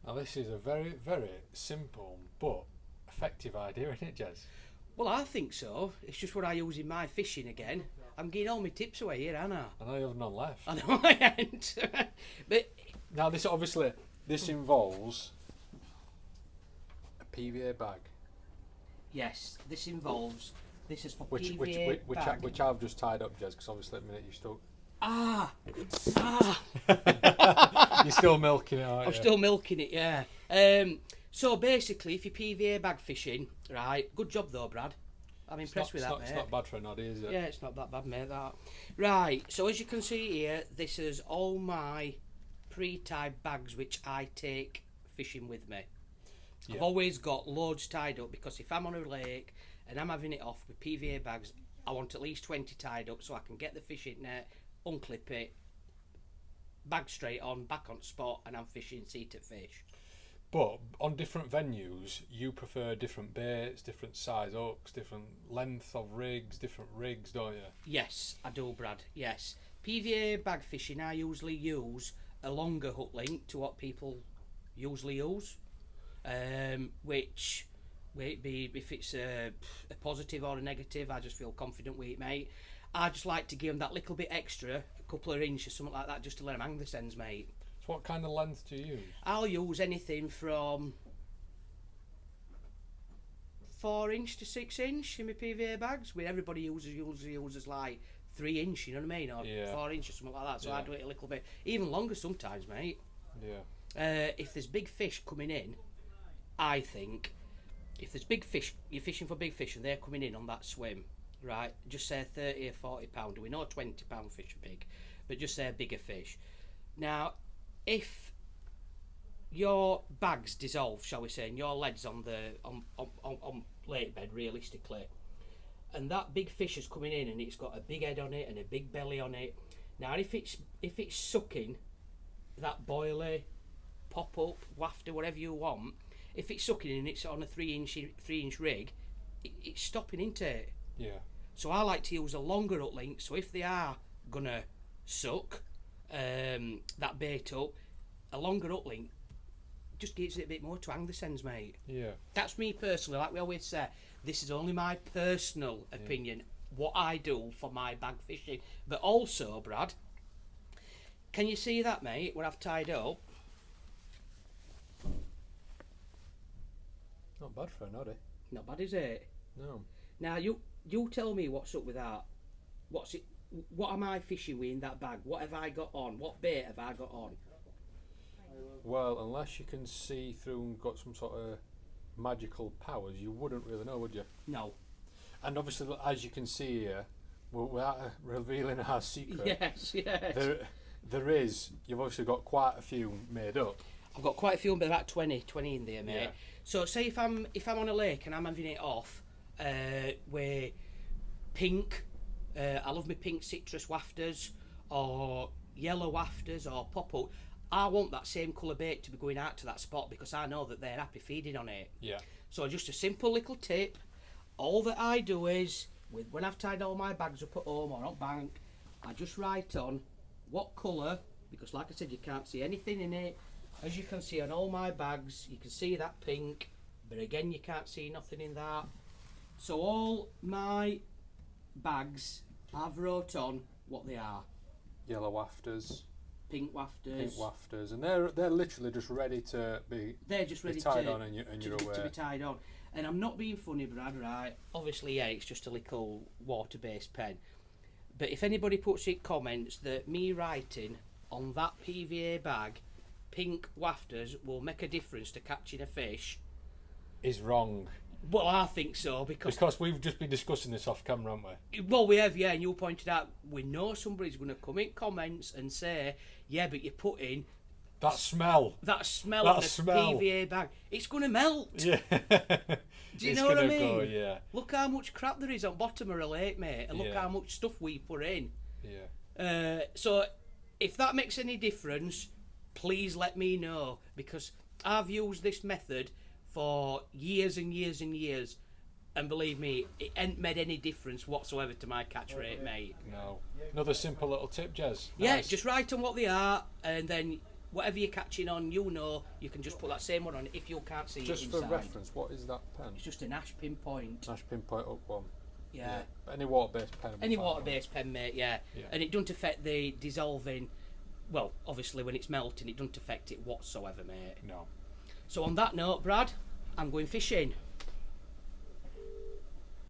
Now this is a very, very simple but effective idea, isn't it, Jez? Well, I think so. It's just what I use in my fishing again. I'm getting all my tips away here, aren't I? I know you have none left. I know I ain't. But Now this involves a PVA bag, yes, this involves. This is for which PVA which I've just tied up, Jez, because obviously at the minute you still you're still milking it, aren't I'm you? still milking it, yeah. So basically, if you're PVA bag fishing, right? Good job though, Brad. I'm impressed with that, mate. It's not bad for an oddie, is it? Yeah, it's not that bad, mate. That. Right. So as you can see here, this is all my pre-tied bags which I take fishing with me. Yeah. I've always got loads tied up because if I'm on a lake and I'm having it off with PVA bags, I want at least 20 tied up so I can get the fishing net, unclip it, bag straight on, back on spot, and I'm fishing seated fish. But on different venues, you prefer different baits, different size hooks, different length of rigs, different rigs, don't you? Yes, I do, Brad. Yes. PVA bag fishing, I usually use a longer hook length to what people usually use, which be if it's a positive or a negative, I just feel confident with it, mate. I just like to give them that little bit extra, a couple of inches, something like that, just to let them hang the ends, mate. So what kind of length do you use? I'll use anything from 4 inch to 6 inch in my PVA bags. Where everybody uses like 3 inch, you know what I mean, or 4 inch or something like that. So I do it a little bit, even longer sometimes, mate. Yeah. If there's big fish coming in, I think if there's big fish, you're fishing for big fish and they're coming in on that swim, right? Just say 30 or 40 pound. We know 20 pound fish are big, but just say a bigger fish. Now, if your bags dissolve, shall we say, and your lead's on lake bed realistically, and that big fish is coming in and it's got a big head on it and a big belly on it. Now, if it's sucking that boilie, pop up, wafter, whatever you want, if it's sucking and it's on a 3 inch rig, it's stopping into it. Yeah. So I like to use a longer hook length. So if they are gonna suck that bait up, a longer hook length just gives it a bit more to hang the ends, mate. Yeah. That's me personally. Like we always say, this is only my personal opinion. What I do for my bag fishing, but also, Brad, can you see that, mate? What I've tied up. Not bad for an oddie. Not bad, is it? No. Now you tell me what's up with that. What am I fishing with in that bag? What have I got on? What bait have I got on? Well, unless you can see through and got some sort of magical powers, you wouldn't really know, would you? No. And obviously, as you can see here, without revealing our secret, Yes. there is. You've obviously got quite a few made up. I've got quite a few, but about 20 in there, mate. Yeah. So say if I'm on a lake and I'm having it off with pink, I love my pink citrus wafters or yellow wafters or pop-up. I want that same colour bait to be going out to that spot because I know that they're happy feeding on it. Yeah. So just a simple little tip. All that I do is, when I've tied all my bags up at home or on bank, I just write on what colour, because like I said, you can't see anything in it. As you can see on all my bags, you can see that pink, but again, you can't see nothing in that. So all my bags, I've wrote on what they are. Yellow wafters. Pink wafters. And they're literally just ready to be. They're just ready tied on, and you're aware. To be tied on. And I'm not being funny, Brad. Right? Obviously, yeah, it's just a little water-based pen. But if anybody puts in comments that me writing on that PVA bag, pink wafters will make a difference to catching a fish, is wrong. Well, I think so because we've just been discussing this off camera, haven't we? Well, we have, yeah. And you pointed out we know somebody's going to come in comments and say, "Yeah, but you put in that smell in the PVA bag. It's going to melt." Yeah. Do you know what I mean? Go, yeah. Look how much crap there is on bottom of a lake, mate, and look how much stuff we put in. Yeah. So, if that makes any difference, please let me know, because I've used this method for years and years and years, and believe me, it ain't made any difference whatsoever to my catch rate, mate. No. Another simple little tip, Jez. Yeah, nice. just write on what they are, and then whatever you're catching on, you can just put that same one on if you can't see Just it for inside. reference, what is that pen? It's just an ash pinpoint. Ash pinpoint up one. Yeah. Any water-based pen. will Any be fine, water-based pen, mate, yeah. And it doesn't affect the dissolving. Well, obviously when it's melting, it doesn't affect it whatsoever, mate. No. So on that note, Brad, I'm going fishing.